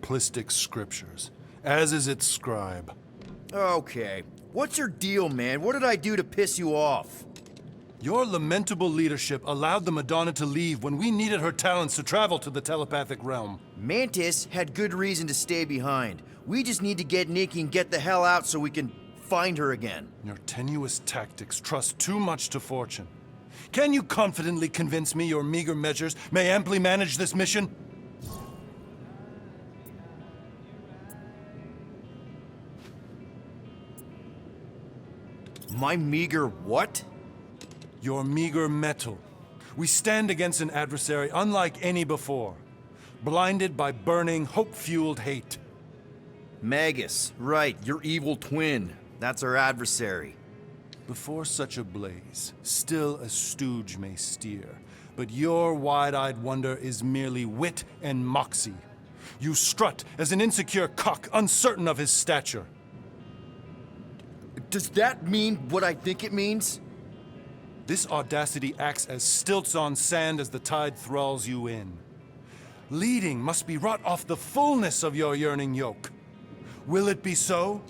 simplistic scriptures, as is its scribe. Okay. What's your deal, man? What did I do to piss you off? Your lamentable leadership allowed the Madonna to leave when we needed her talents to travel to the telepathic realm. Mantis had good reason to stay behind. We just need to get Nikki and get the hell out so we can find her again. Your tenuous tactics trust too much to fortune. Can you confidently convince me your meager measures may amply manage this mission? My meager what? Your meager metal. We stand against an adversary unlike any before, blinded by burning, hope-fueled hate. Magus, right, your evil twin. That's our adversary. Before such a blaze, still a stooge may steer, but your wide-eyed wonder is merely wit and moxie. You strut as an insecure cock, uncertain of his stature. Does that mean what I think it means? This audacity acts as stilts on sand as the tide thralls you in. Leading must be wrought off the fullness of your yearning yoke. Will it be so?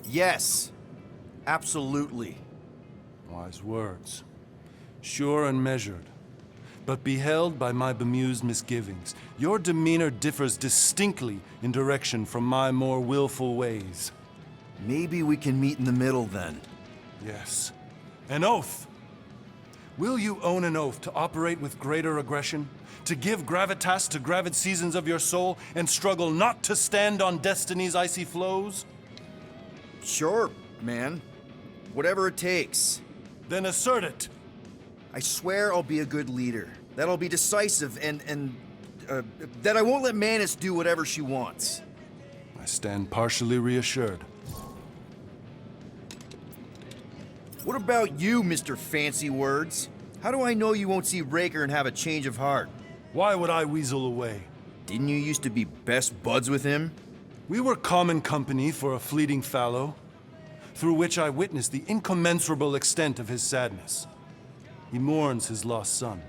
Yes, absolutely. Wise words. Sure and measured. But beheld by my bemused misgivings, your demeanor differs distinctly in direction from my more willful ways. Maybe we can meet in the middle then. Yes. An oath! Will you own an oath to operate with greater aggression? To give gravitas to gravid seasons of your soul and struggle not to stand on destiny's icy flows? Sure, man. Whatever it takes. Then assert it! I swear I'll be a good leader. That I'll be decisive and that I won't let Mantis do whatever she wants. I stand partially reassured. What about you, Mr. Fancy Words? How do I know you won't see Raker and have a change of heart? Why would I weasel away? Didn't you used to be best buds with him? We were common company for a fleeting fallow, through which I witnessed the incommensurable extent of his sadness. He mourns his lost son.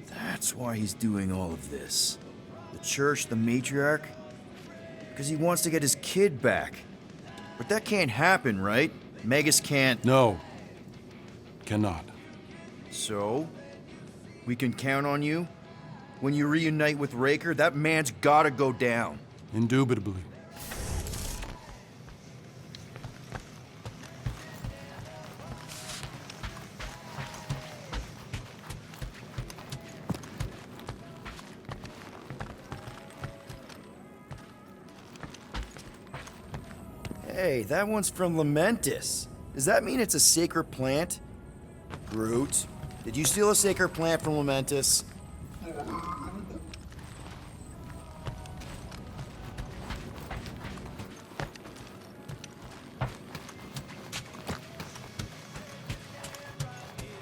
That's why he's doing all of this. The church, the matriarch? Because he wants to get his kid back. But that can't happen, right? Magus can't. No. Cannot. So? We can count on you? When you reunite with Raker, that man's gotta go down. Indubitably. Hey, that one's from Lamentis. Does that mean it's a sacred plant? Groot, did you steal a sacred plant from Lamentis?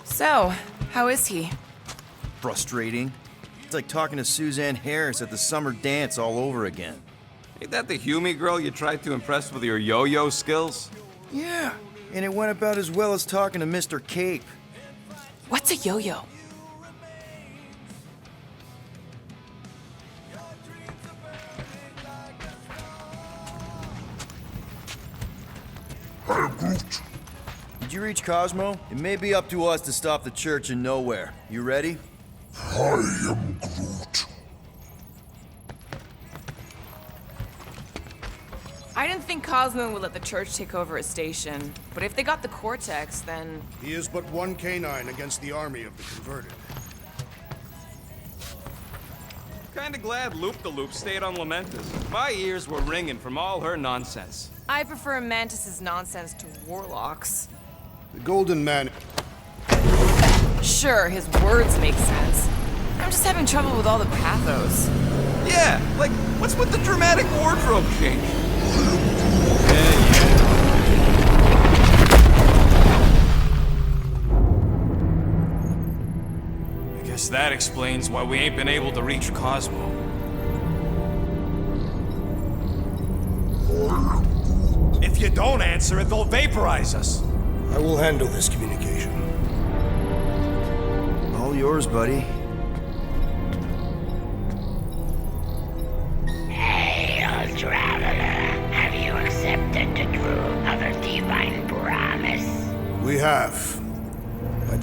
So, how is he? Frustrating. It's like talking to Suzanne Harris at the summer dance all over again. Ain't that the Hume girl you tried to impress with your yo-yo skills? Yeah, and it went about as well as talking to Mr. Cape. What's a yo-yo? Did you reach Cosmo? It may be up to us to stop the church in nowhere. You ready? I am Groot. I didn't think Cosmo would let the church take over a station, but if they got the Cortex, then... He is but one canine against the army of the converted. Kinda glad Loop-the-Loop stayed on Lamentis. My ears were ringing from all her nonsense. I prefer Mantis's nonsense to Warlock's. The Golden Man. Sure, his words make sense. I'm just having trouble with all the pathos. Yeah, like, what's with the dramatic wardrobe change? I guess that explains why we ain't been able to reach Cosmo. If you don't answer it, they'll vaporize us. I will handle this communication. All yours, buddy.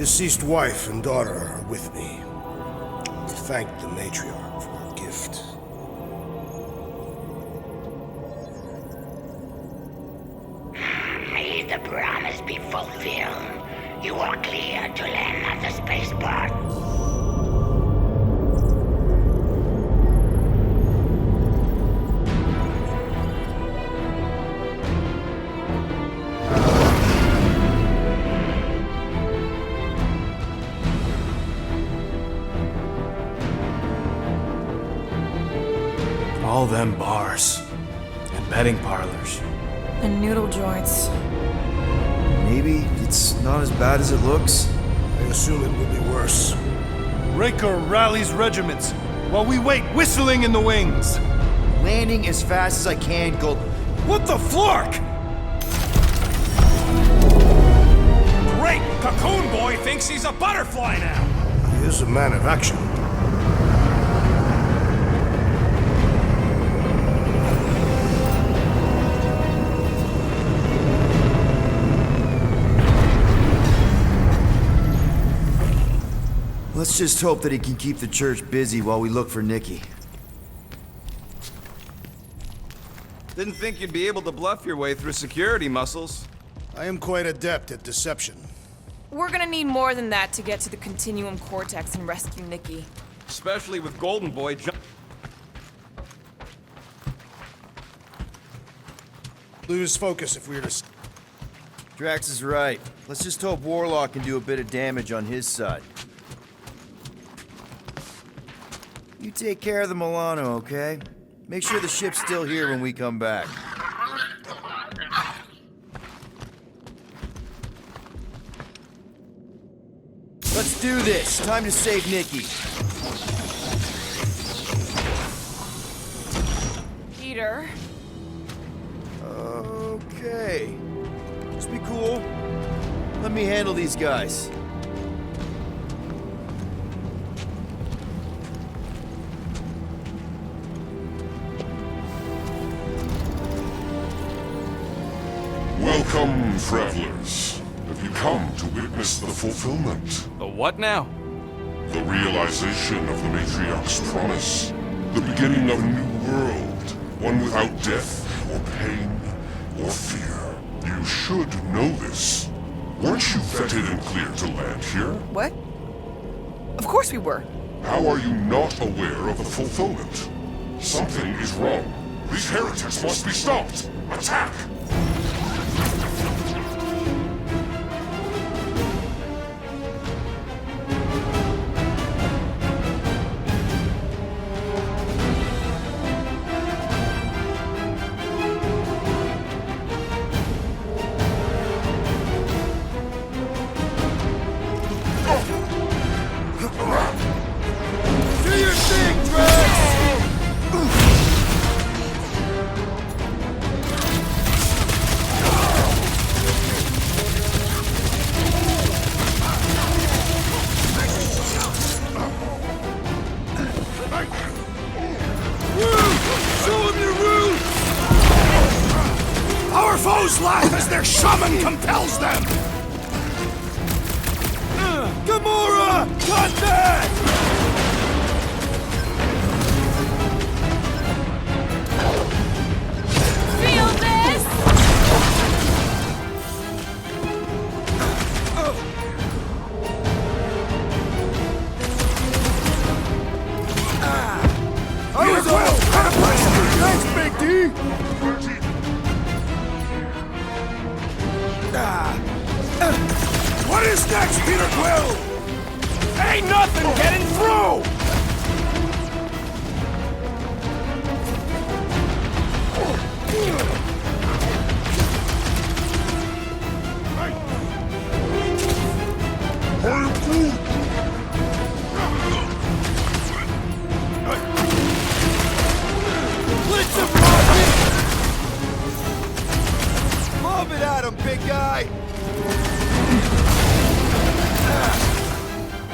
deceased wife and daughter are with me to thank the matriarch for her gift. May the promise be fulfilled. You are clear to land at the spaceport. All them bars and betting parlors. And noodle joints. Maybe it's not as bad as it looks. I assume it will be worse. Raker rallies regiments while we wait whistling in the wings. Landing as fast as I can, Gold. What the flark? Great! Cocoon Boy thinks he's a butterfly now! He is a man of action. Let's just hope that he can keep the church busy while we look for Nikki. Didn't think you'd be able to bluff your way through security, Muscles. I am quite adept at deception. We're gonna need more than that to get to the Continuum Cortex and rescue Nikki. Especially with Golden Boy Lose focus if we are to... Drax is right. Let's just hope Warlock can do a bit of damage on his side. You take care of the Milano, okay? Make sure the ship's still here when we come back. Let's do this. Time to save Nikki. Peter. Okay. Just be cool. Let me handle these guys. Welcome, travelers. Have you come to witness the fulfillment? The what now? The realization of the Matriarch's promise. The beginning of a new world. One without death, or pain, or fear. You should know this. Weren't you vetted and cleared to land here? What? Of course we were. How are you not aware of the fulfillment? Something is wrong. These heretics must be stopped. Attack! Do your thing, Drax! Show him your roots! Our foes laugh as their shaman compels them! Gamora! Contact! Feel this? Here's Will! Thanks, Big D! What is next, Peter Quill? Ain't nothing getting through! Blitz him, Rocket! Lob it at him, big guy!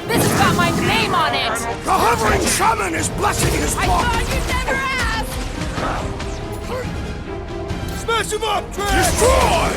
This has got my name on it! The hovering shaman is blessing his I flock! thought you'd never ask! Smash him up, Drax! Destroy!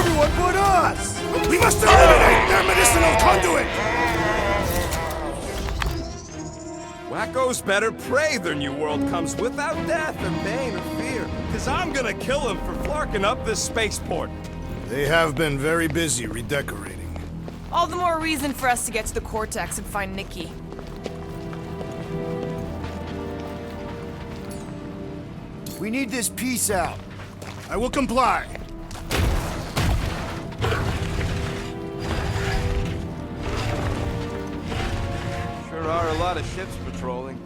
Everyone but us! We must eliminate their medicinal conduit! Wackos better pray their new world comes without death or pain or fear, because I'm gonna kill them for flarking up this spaceport. They have been very busy redecorating. All the more reason for us to get to the Cortex and find Nikki. We need this piece out. I will comply. Sure are a lot of ships patrolling.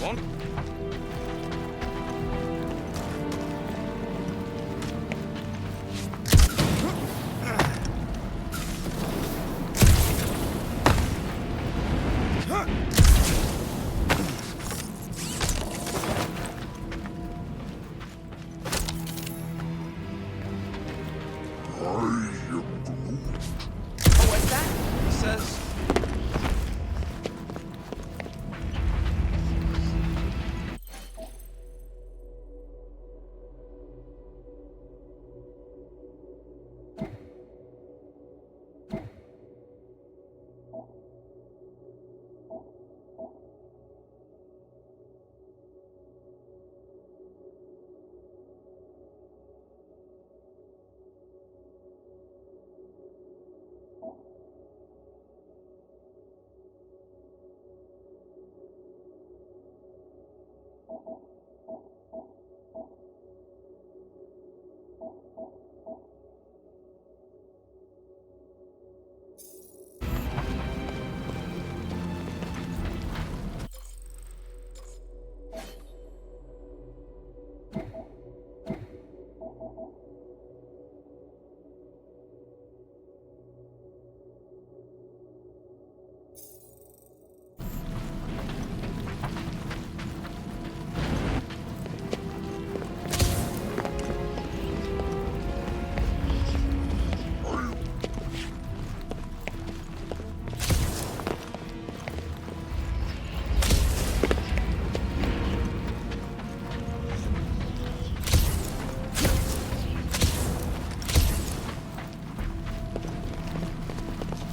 Won't... What's that? He says...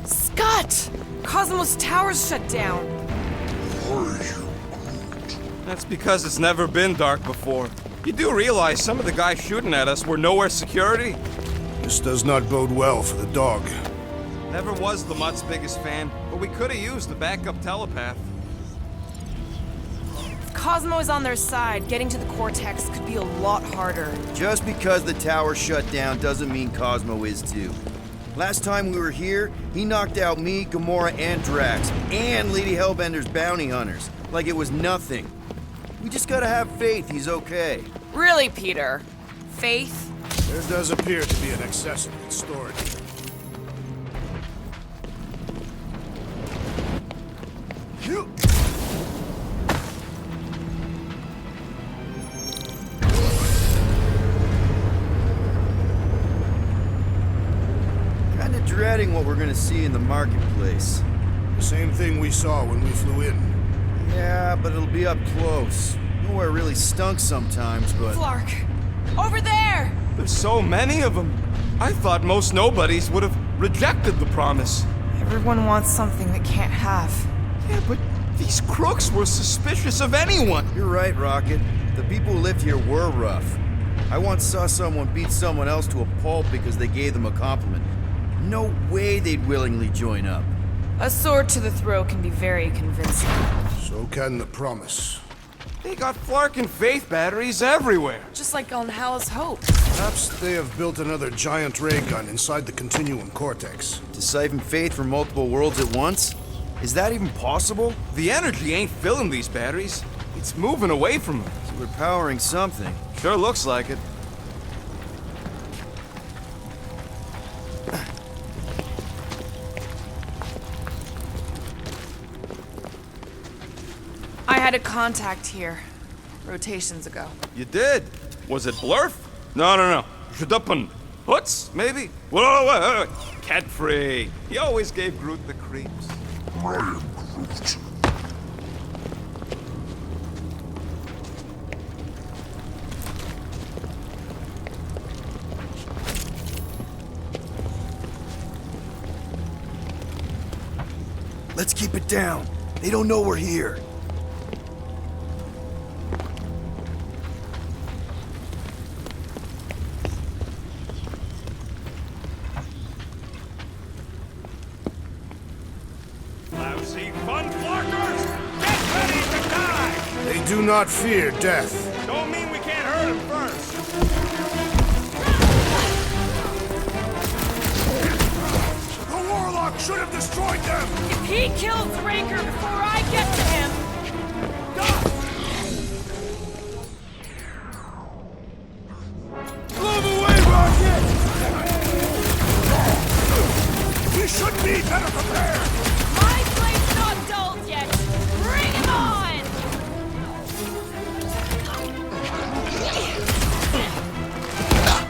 Scott! Cosmos Tower's shut down. That's because it's never been dark before. You do realize some of the guys shooting at us were nowhere security? This does not bode well for the dog. Never was the Mutt's biggest fan, but we could have used a backup telepath. If Cosmo is on their side, getting to the Cortex could be a lot harder. Just because the tower shut down doesn't mean Cosmo is too. Last time we were here, he knocked out me, Gamora, and Drax, and Lady Hellbender's bounty hunters, like it was nothing. We just gotta have faith he's okay. Really, Peter? Faith? There does appear to be an excess of its storage. Kinda dreading what we're gonna see in the marketplace. The same thing we saw when we flew in. Yeah, but it'll be up close. Nowhere really stunk sometimes, but... Flark! Over there! There's so many of them. I thought most nobodies would have rejected the promise. Everyone wants something they can't have. Yeah, but these crooks were suspicious of anyone. You're right, Rocket. The people who lived here were rough. I once saw someone beat someone else to a pulp because they gave them a compliment. No way they'd willingly join up. A sword to the throat can be very convincing. So can the promise. They got Flark and Faith batteries everywhere. Just like on Hal's Hope. Perhaps they have built another giant ray gun inside the Continuum Cortex. To siphon faith from multiple worlds at once? Is that even possible? The energy ain't filling these batteries. It's moving away from them. So we're powering something. Sure looks like it. I had a contact here. Rotations ago. You did? Was it Blurf? No. Shudupun. Hoots, maybe? Whoa. Cat free. He always gave Groot the creeps. I am Groot. Let's keep it down. They don't know we're here. Lousy fun flarkers! Get ready to die! They do not fear death. Don't mean we can't hurt him first. The Warlock should have destroyed them! If he kills Raker before I get to him, Move away, Rocket! We should be better prepared! my blade's not dulled yet. Bring him on!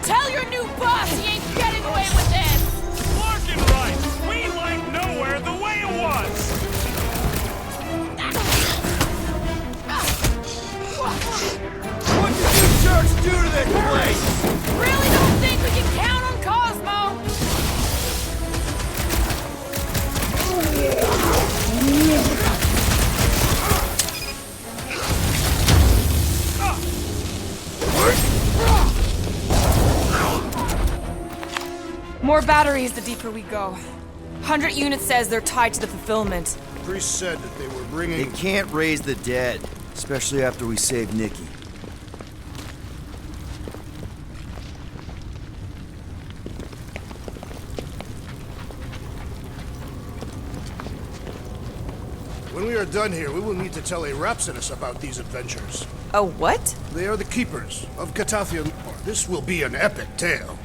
Tell your new boss he ain't getting away with this! Larkin right! We like nowhere the way it was! What did you jerks do to this place? Really don't think we can count on Cosmo? More batteries the deeper we go. 100 units says they're tied to the fulfillment. Priest said that they were bringing... They can't raise the dead, especially after we save Nikki. When we are done here, we will need to tell a Rhapsodus about these adventures. Oh, what? They are the keepers of Catathian. This will be an epic tale.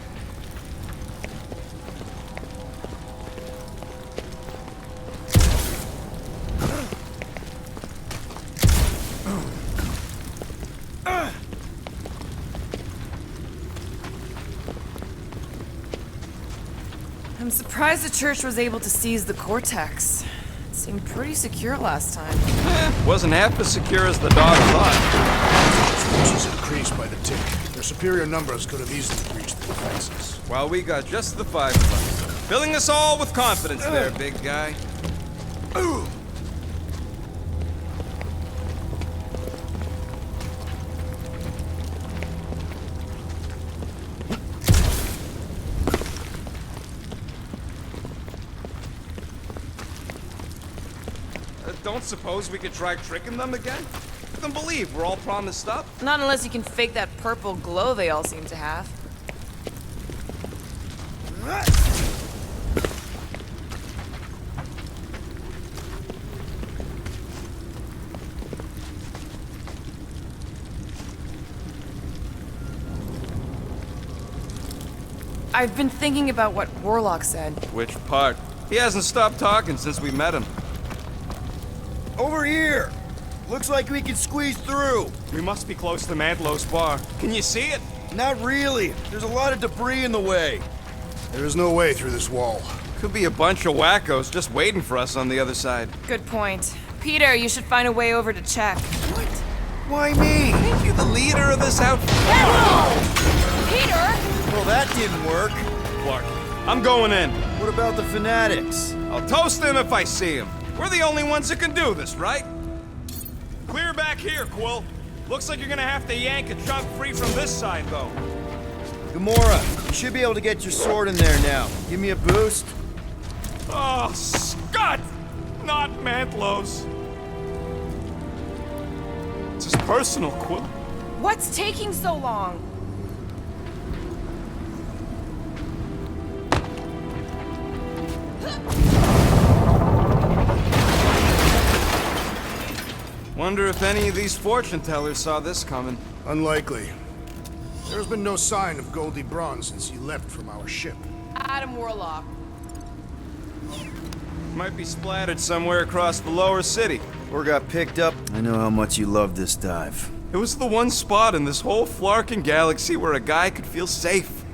I'm surprised the church was able to seize the Cortex. It seemed pretty secure last time. Wasn't half as secure as the dog thought. Forces increased by the tick. Their superior numbers could have easily breached the defenses. While we got just the 5 of us. Filling us all with confidence there, big guy. Don't suppose we could try tricking them again? Let them believe we're all promised up. Not unless you can fake that purple glow they all seem to have. I've been thinking about what Warlock said. Which part? He hasn't stopped talking since we met him. Over here! Looks like we can squeeze through. We must be close to Mantlo's bar. Can you see it? Not really. There's a lot of debris in the way. There is no way through this wall. Could be a bunch of wackos just waiting for us on the other side. Good point. Peter, you should find a way over to check. What? Why me? Ain't you the leader of this outfit? Peter! Well, that didn't work. Clark, I'm going in. What about the fanatics? I'll toast him if I see him. We're the only ones that can do this, right? Clear back here, Quill. Looks like you're gonna have to yank a chunk free from this side, though. Gamora, you should be able to get your sword in there now. Give me a boost. Oh, Scott! Not Mantlo's. It's his personal, Quill. What's taking so long? Wonder if any of these fortune tellers saw this coming. Unlikely. There's been no sign of Goldie Braun since he left from our ship. Adam Warlock. Might be splattered somewhere across the lower city. Or got picked up. I know how much you love this dive. It was the one spot in this whole Flarkin galaxy where a guy could feel safe.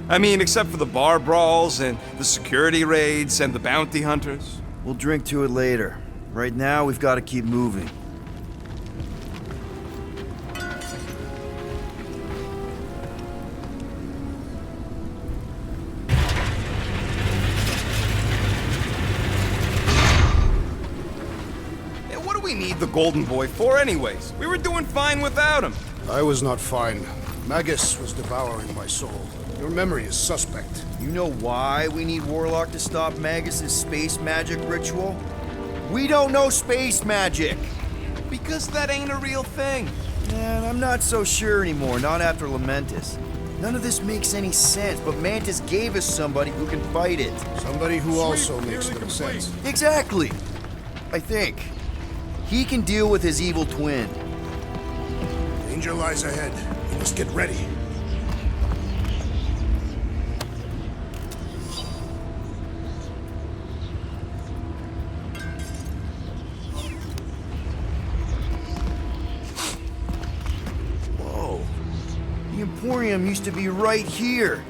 I mean, except for the bar brawls and the security raids and the bounty hunters. We'll drink to it later. Right now, we've got to keep moving. we need the Golden Boy for anyways? We were doing fine without him. I was not fine. Magus was devouring my soul. Your memory is suspect. You know why we need Warlock to stop Magus's space magic ritual? We don't know space magic! Because that ain't a real thing. Man, I'm not so sure anymore, not after Lamentus. None of this makes any sense, but Mantis gave us somebody who can fight it. Somebody who also makes little sense. Exactly! I think. He can deal with his evil twin. Danger lies ahead. You must get ready. Whoa. The Emporium used to be right here.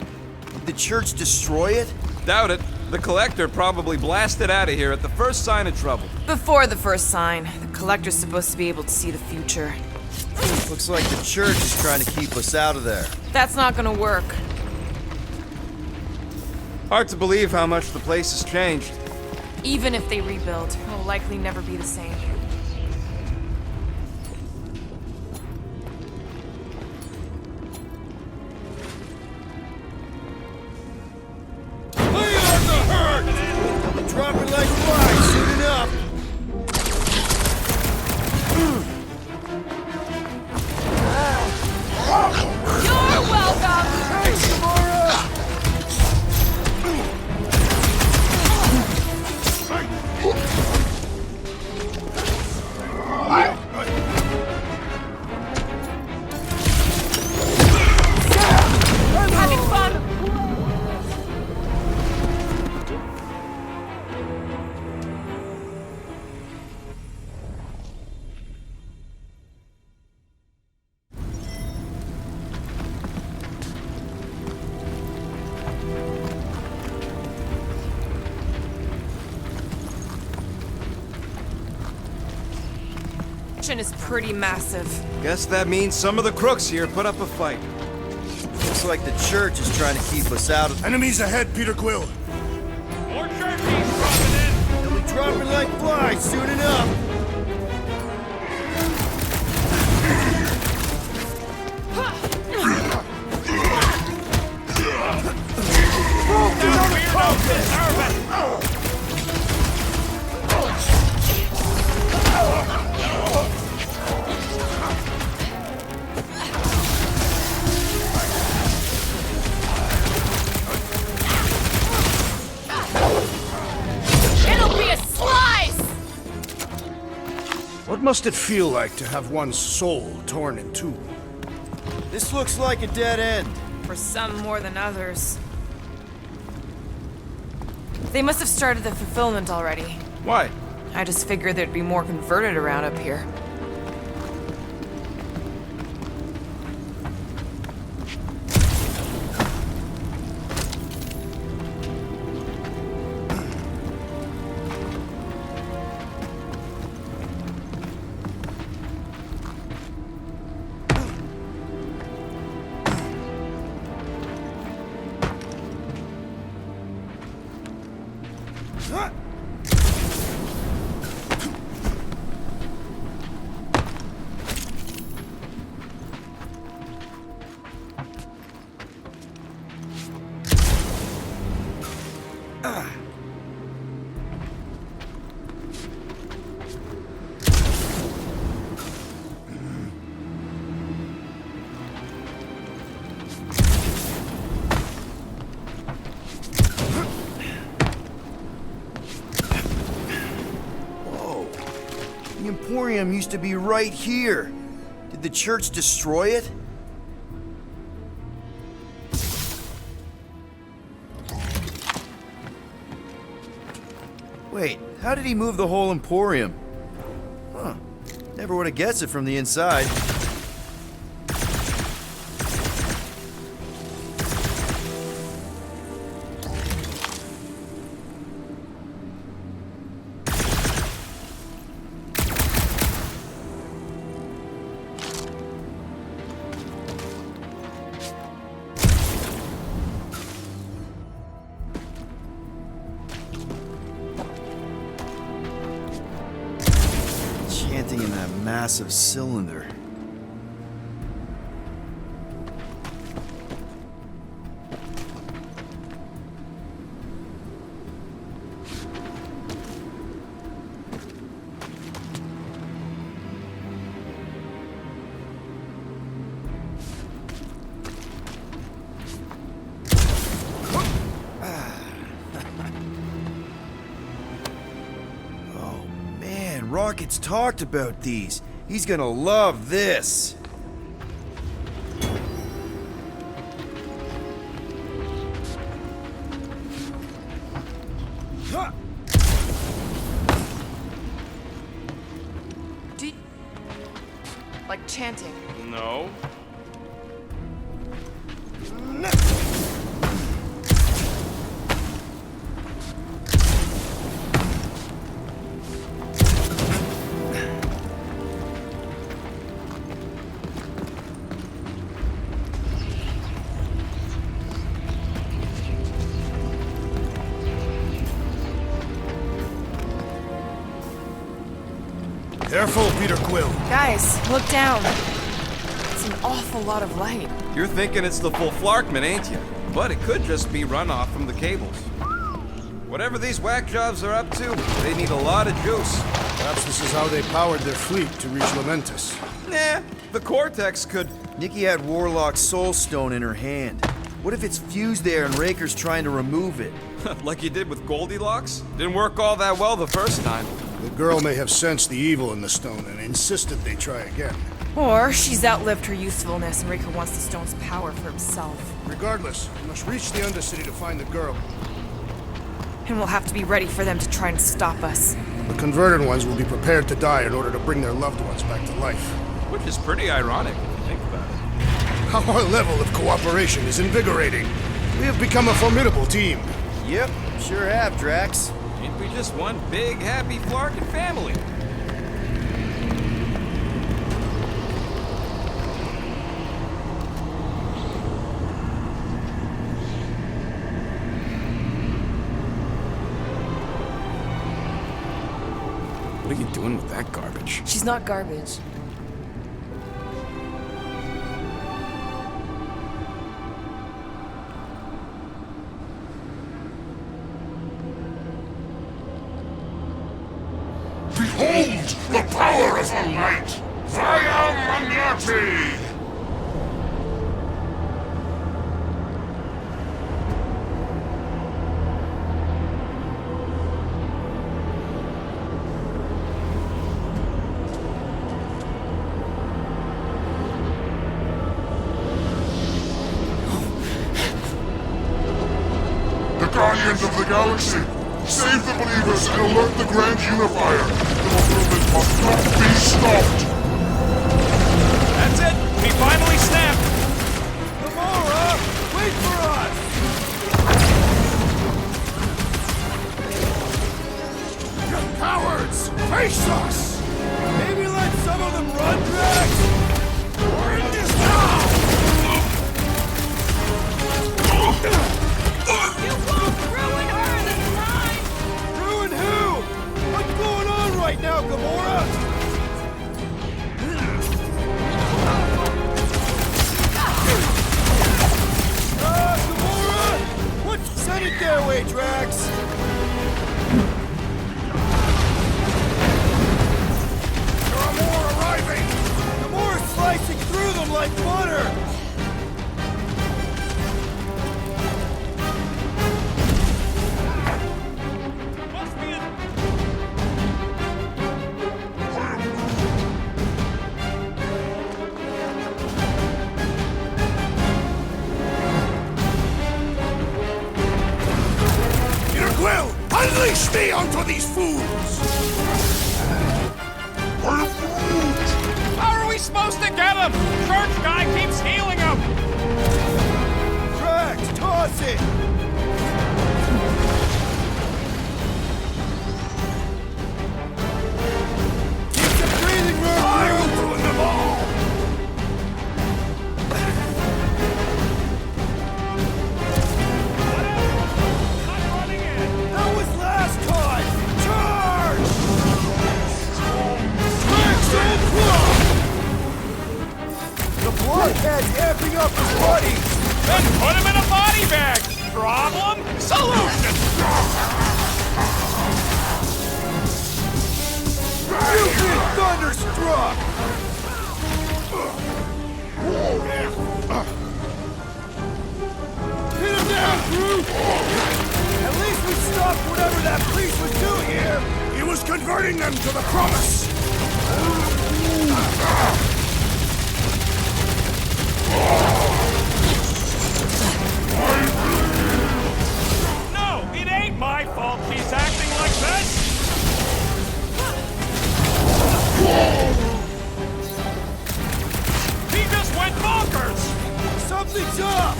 Did the church destroy it? Doubt it. The Collector probably blasted out of here at the first sign of trouble. Before the first sign, the Collector's supposed to be able to see the future. Looks like the church is trying to keep us out of there. That's not gonna work. Hard to believe how much the place has changed. Even if they rebuild, it'll likely never be the same. Drop it like flies soon enough. You're welcome! Thanks, Gamora! I'm having fun! Is pretty massive. Guess that means some of the crooks here put up a fight. Looks like the church is trying to keep us out of... Enemies ahead, Peter Quill. More jerkies dropping in! They'll be dropping like flies soon enough. Now we don't deserve it! It'll be a slice! What must it feel like to have one's soul torn in two? This looks like a dead end. For some more than others. They must have started the fulfillment already. Why? I just figured there'd be more converted around up here. The Emporium used to be right here. Did the church destroy it? Wait, how did he move the whole Emporium? Huh. Never would have guessed it from the inside. Something in that massive cylinder. Rocket's talked about these. He's gonna love this. Like chanting. No. Careful, Peter Quill. Guys, look down. It's an awful lot of light. You're thinking it's the full Flarkman, ain't you? But it could just be runoff from the cables. Whatever these whack jobs are up to, they need a lot of juice. Perhaps this is how they powered their fleet to reach Lamentus. Nah, the Cortex could... Nikki had Warlock's Soul Stone in her hand. What if it's fused there and Raker's trying to remove it? like you did with Goldilocks? Didn't work all that well the first time. The girl may have sensed the evil in the stone and insisted they try again. Or she's outlived her usefulness and Raker wants the stone's power for himself. Regardless, we must reach the Undercity to find the girl. And we'll have to be ready for them to try and stop us. The converted ones will be prepared to die in order to bring their loved ones back to life. Which is pretty ironic if you think about it. Our level of cooperation is invigorating. We have become a formidable team. Yep, sure have, Drax. Ain't we just one big, happy Flarkin family? What are you doing with that garbage? She's not garbage. Behold the power of the light! Via Magnati! The Guardians of the Galaxy! Save the believers and alert the Grand Unifier! The movement must not be stopped! That's it! We finally snapped! Gamora! Wait for us! You cowards! Face us! Maybe let some of them run, Drax! We're in this now! You won't ruin her this time! Ruin who? What's going on right now, Gamora? Gamora! What's send it their way, Drax? There are more arriving! Gamora's slicing through them like butter! Must be a... Peter Quill! Unleash me onto these fools! How are we supposed to get him? Church guy keeps healing him! Drax, toss it! Keep some breathing room! I'll ruin them all! I'm running in! That was last time! Charge! Drax At least we stopped whatever that priest was doing here! He was converting them to the promise! No, it ain't my fault he's acting like this! He just went bonkers! Something's up!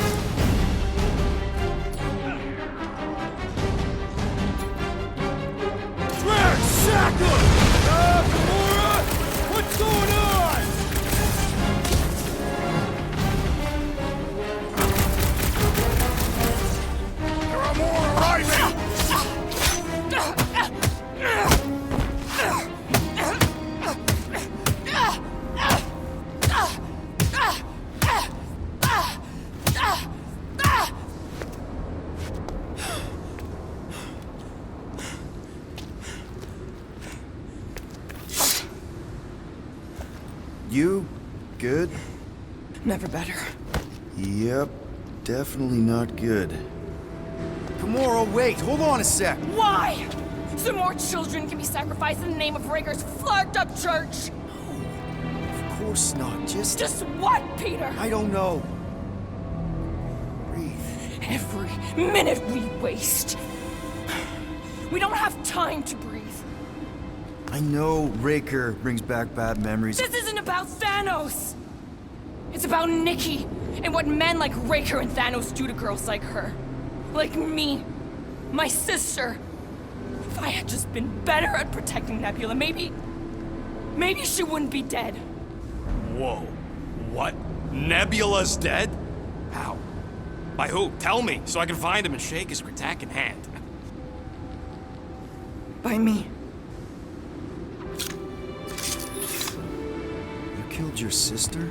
Drax, Shackle! Gamora! What's going on? There are more arriving! You? Good? Never better. Yep, definitely not good. Gamora, wait, hold on a sec. Why? So more children can be sacrificed in the name of Raker's flarked up church? Of course not, Just what, Peter? I don't know. Breathe. Every minute we waste. We don't have time to breathe. I know Raker brings back bad memories. This isn't about Thanos. It's about Nikki and what men like Raker and Thanos do to girls like her. Like me. My sister. If I had just been better at protecting Nebula, maybe she wouldn't be dead. Whoa. What? Nebula's dead? How? By who? Tell me, so I can find him and shake his Kratak in hand. By me. You killed your sister?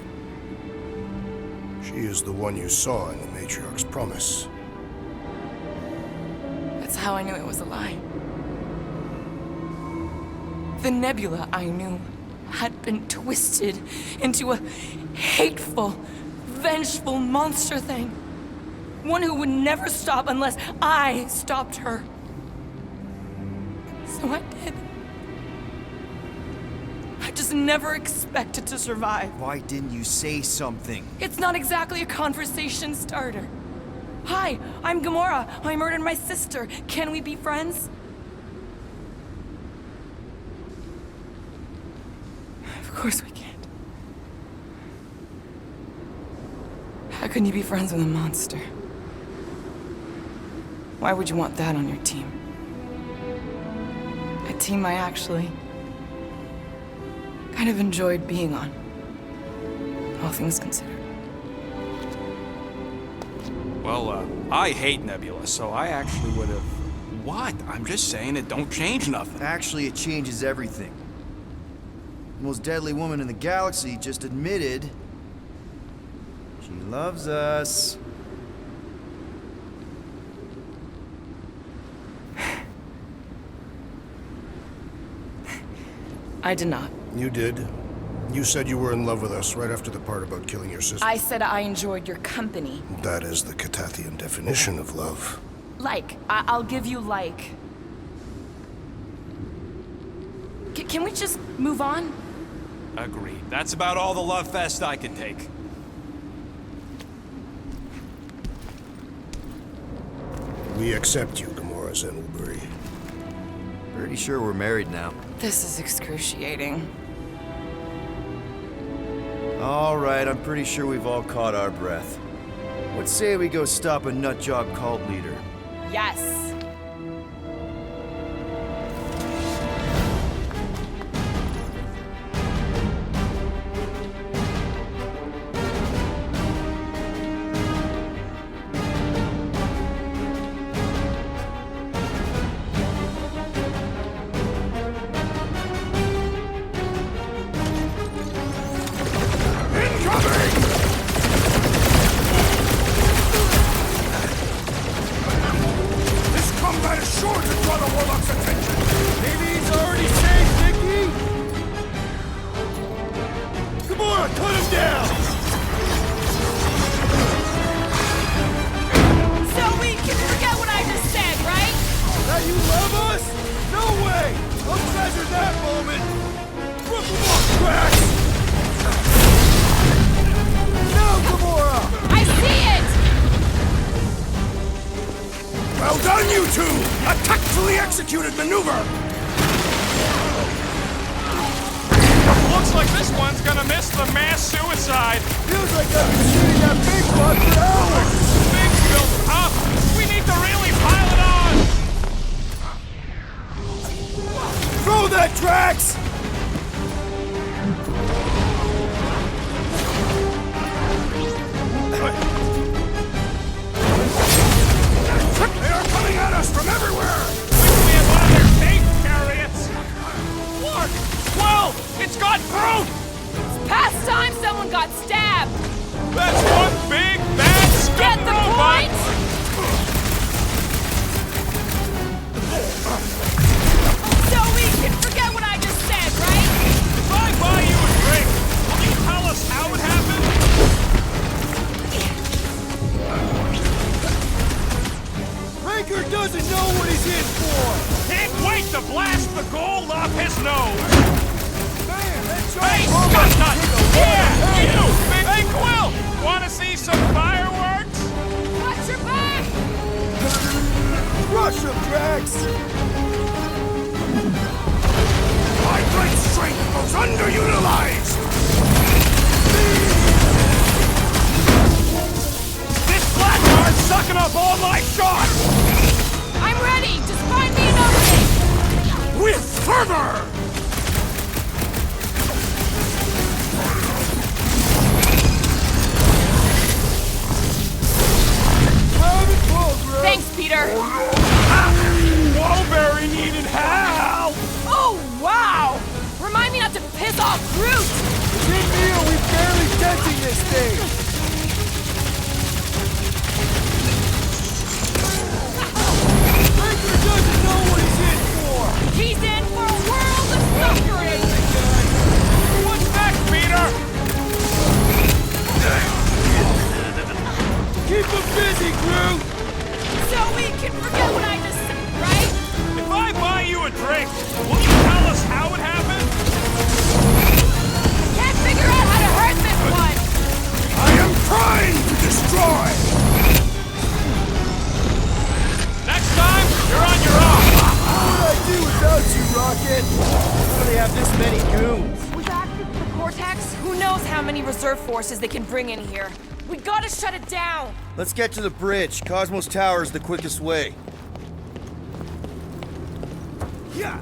She is the one you saw in the Matriarch's promise. That's how I knew it was a lie. The Nebula I knew had been twisted into a hateful, vengeful monster thing. One who would never stop unless I stopped her. So I did. I just never expected to survive. Why didn't you say something? It's not exactly a conversation starter. Hi, I'm Gamora. I murdered my sister. Can we be friends? Of course we can't. How can you be friends with a monster? Why would you want that on your team? A team I actually kind of enjoyed being on. All things considered. Well, I hate Nebula, so I actually would have... What? I'm just saying it don't change nothing. Actually, it changes everything. The most deadly woman in the galaxy just admitted she loves us. I did not. You did. You said you were in love with us right after the part about killing your sister. I said I enjoyed your company. That is the Catathian definition of love. Like. I'll give you like. Can we just move on? Agreed. That's about all the love fest I can take. We accept you, Gamora Zenoburi. Pretty sure we're married now. This is excruciating. All right, I'm pretty sure we've all caught our breath. What say we go stop a nutjob cult leader? Yes. This combat is sure to draw the Warlock's attention! Maybe he's already saved Nikki? Gamora, cut him down! So we Well done, you two! A tactfully executed maneuver! Looks like this one's gonna miss the mass suicide. Feels like I've been shooting at Big Bud for hours! Things built up. We need to really pile it on. Throw that, Drax! They are coming at us from everywhere! We have one of their tank chariots. Look! Well, it's got through! Past time someone got stabbed! That's one big bad step Get the robot. point? So we can forget what I just said, right? If I buy you a drink, will you tell us how it happened? Raker doesn't know what he's in for! Can't wait to blast the gold off his nose! Man, that's Hey, Scott Nut! Yeah, you! Hey, Quill! Wanna see some fireworks? Watch your back! Rush him, Drax! My great strength was underutilized! This blackguard's sucking up all my shots! I'm ready! Just find me an opening! With fervor! Thanks, Peter! Wallberry needed help! Oh, wow! Remind me not to piss off Groot! Good deal, we barely denting this thing! Raker doesn't know what he's in for! He's in for a world of suffering! What's next, Peter? Keep him busy, Groot! So we can forget what I just said, right? If I buy you a drink, will you tell us how it happened? Can't figure out how to hurt this one! I am trying to destroy! Next time, you're on your own! What would I do without you, Rocket? How do they have this many goons? With access to the Cortex, who knows how many reserve forces they can bring in here? We gotta shut it down! Let's get to the bridge. Cosmos Tower is the quickest way. Yeah!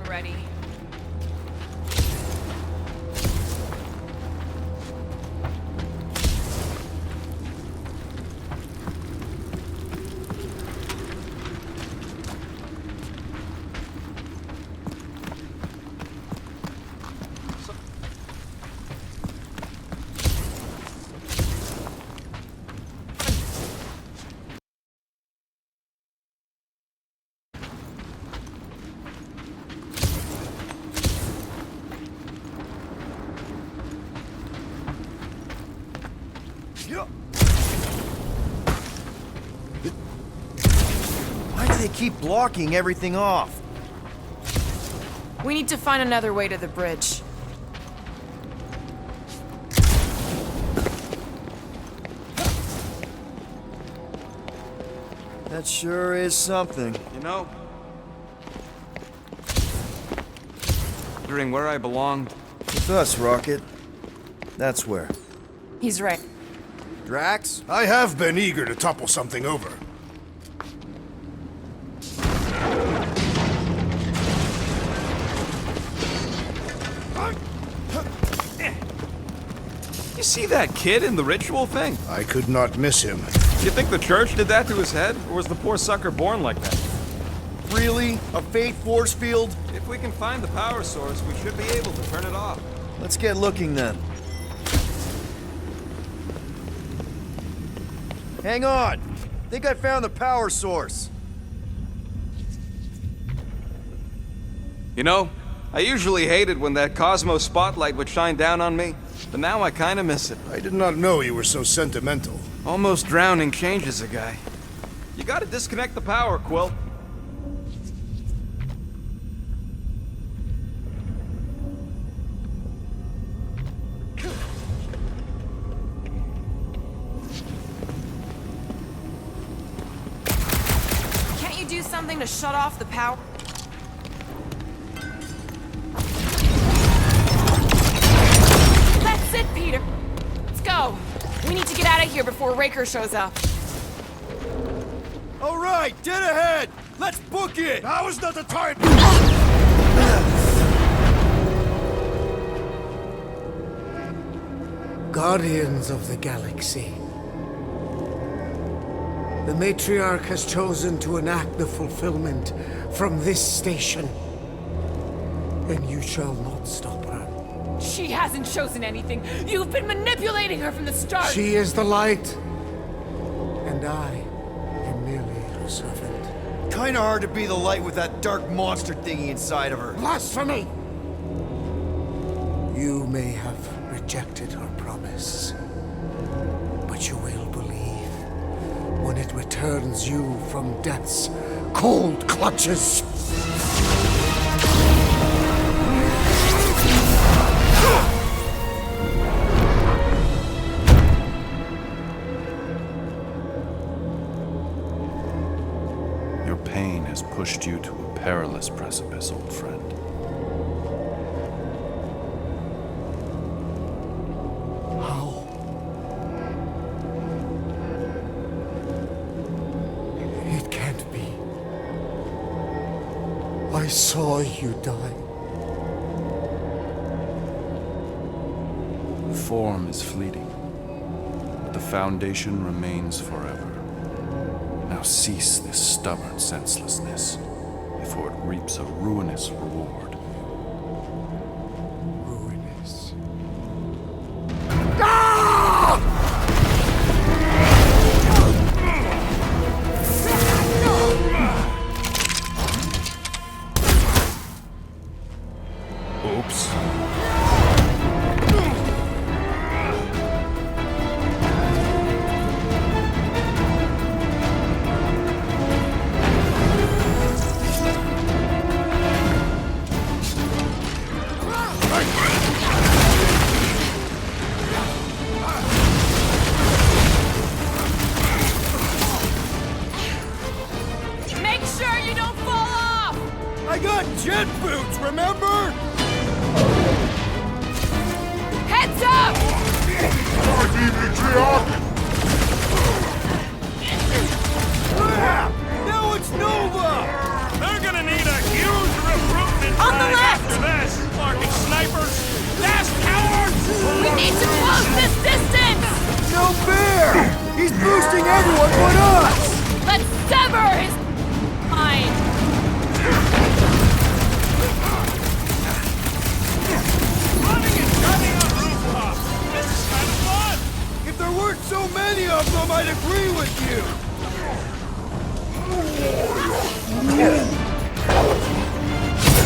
Ready. Why do they keep blocking everything off? We need to find another way to the bridge. That sure is something. You know, wondering where I belonged. With us, Rocket. That's where. He's right. Drax? I have been eager to topple something over. You see that kid in the ritual thing? I could not miss him. You think the church did that to his head? Or was the poor sucker born like that? Really? A fate force field? If we can find the power source, we should be able to turn it off. Let's get looking then. Hang on! Think I found the power source. You know, I usually hated when that Cosmo spotlight would shine down on me, but now I kinda miss it. I did not know you were so sentimental. Almost drowning changes a guy. You gotta disconnect the power, Quill. something to shut off the power? That's it, Peter. Let's go. We need to get out of here before Raker shows up. All right, dead ahead! Let's book it! Now is not the time! Guardians of the Galaxy. The Matriarch has chosen to enact the fulfillment from this station. And you shall not stop her. She hasn't chosen anything. You've been manipulating her from the start. She is the light. And I am merely her servant. Kinda hard to be the light with that dark monster thingy inside of her. Blasphemy! You may have rejected her promise, but you will believe when it returns you from death's cold clutches. Your pain has pushed you to a perilous precipice, old friend. How? It can't be. I saw you die. Form is fleeting, but the foundation remains forever. Now cease this stubborn senselessness, before it reaps a ruinous reward. Ruinous. Oops. Make sure you don't fall off! I got jet boots, remember? Heads up! Crap! Now it's Nova! They're gonna need a huge recruitment On the drive left! after this. Fucking snipers! Fast cowards! We need to close this distance! No fair! He's boosting everyone but us! Let's sever his mind! Running and gunning on rooftops! This is kind of fun! If there weren't so many of them, I'd agree with you!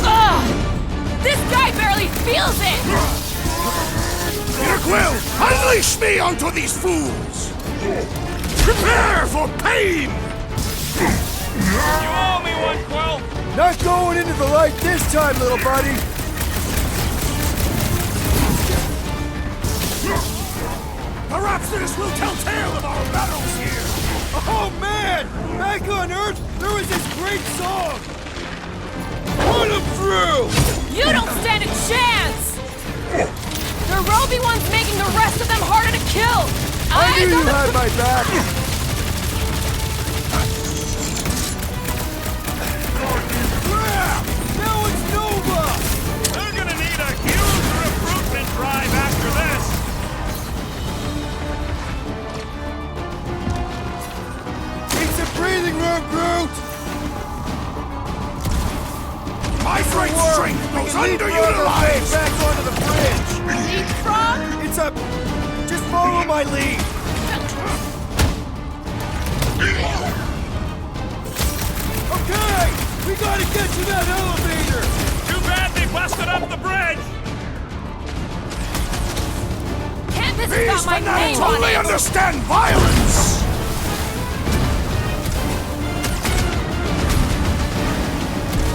Ugh! This guy barely feels it! Peter Quill, unleash me onto these fools! Prepare for pain! You owe me one, Quill! Not going into the light this time, little buddy! Perhaps this will tell tale of our battles here! Oh man! Back on Earth, there was this great song! Put him through! You don't stand a chance! The Roby one's making the rest of them harder to kill! I knew on you the- had my back! Crap! Now it's Nova! They're gonna need a huge recruitment drive after this! Need some breathing room, Groot! My great Work. strength We goes can lead underutilized! back onto the bridge! Leapfrog? It's a... Just follow my lead! Okay! We gotta get to that elevator! Too bad they busted up the bridge! Campus has These got my name fanatics on only it! understand violence!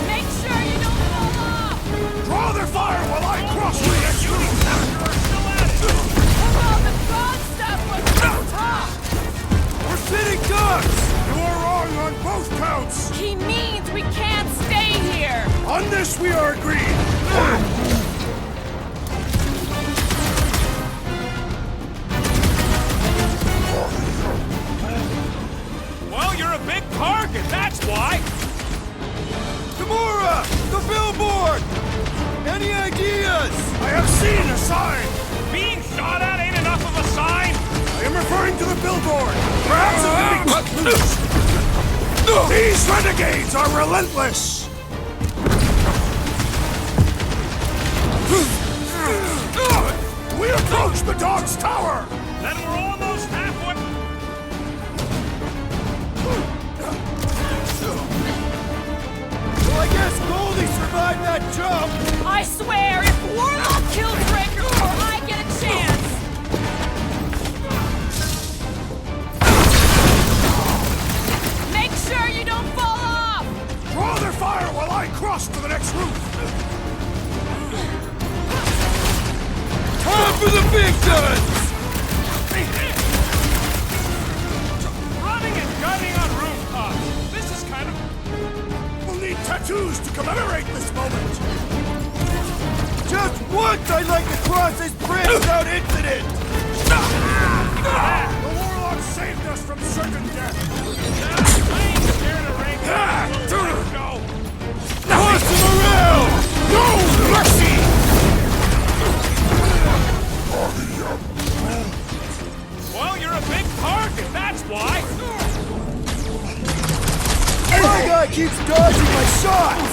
Make sure you don't fall off! Draw their fire while I cross the extreme! Well, the God stuff was tough! We're sitting ducks! You are wrong on both counts! He means On this we are agreed! Well, you're a big target, that's why. Gamora! The billboard! Any ideas? I have seen a sign! Being shot at ain't enough of a sign. I am referring to the billboard! Perhaps it can be cut loose! These renegades are relentless! We approach the dog's tower! Then we're almost halfway. Well, I guess Goldie survived that jump! I swear, if Warlock kills Raker before I get a chance! Make sure you don't fall off! Draw their fire while I cross to the next roof! Time for the big guns! Running and gunning on rooftops. This is kind of... We'll need tattoos to commemorate this moment! Just once I'd like to cross this bridge without incident! The Warlock saved us from certain death! I ain't scared of Raker. Go. Toss him around! No mercy! Well, you're a big target, that's why. My guy keeps dodging my shots!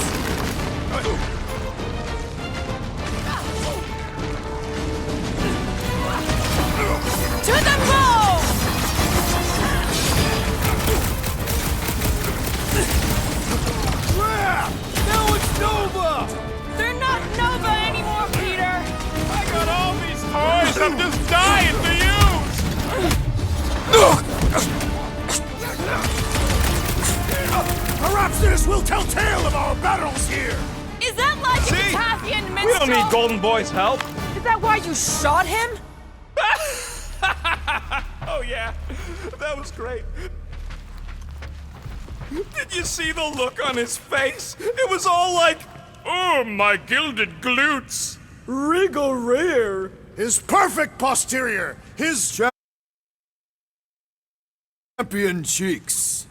To the bow! Crap! Now it's Nova! They're not Nova anymore, Peter! I got all these toys I'm just dying to use. Perhaps this will tell tale of our battles here! Is that like See? a Tathian minstrel? We don't need Golden Boy's help. Is that why you shot him? Oh yeah, that was great. Did you see the look on his face? It was all like, oh, my gilded glutes. Regal rear! His perfect posterior! His Champion cheeks.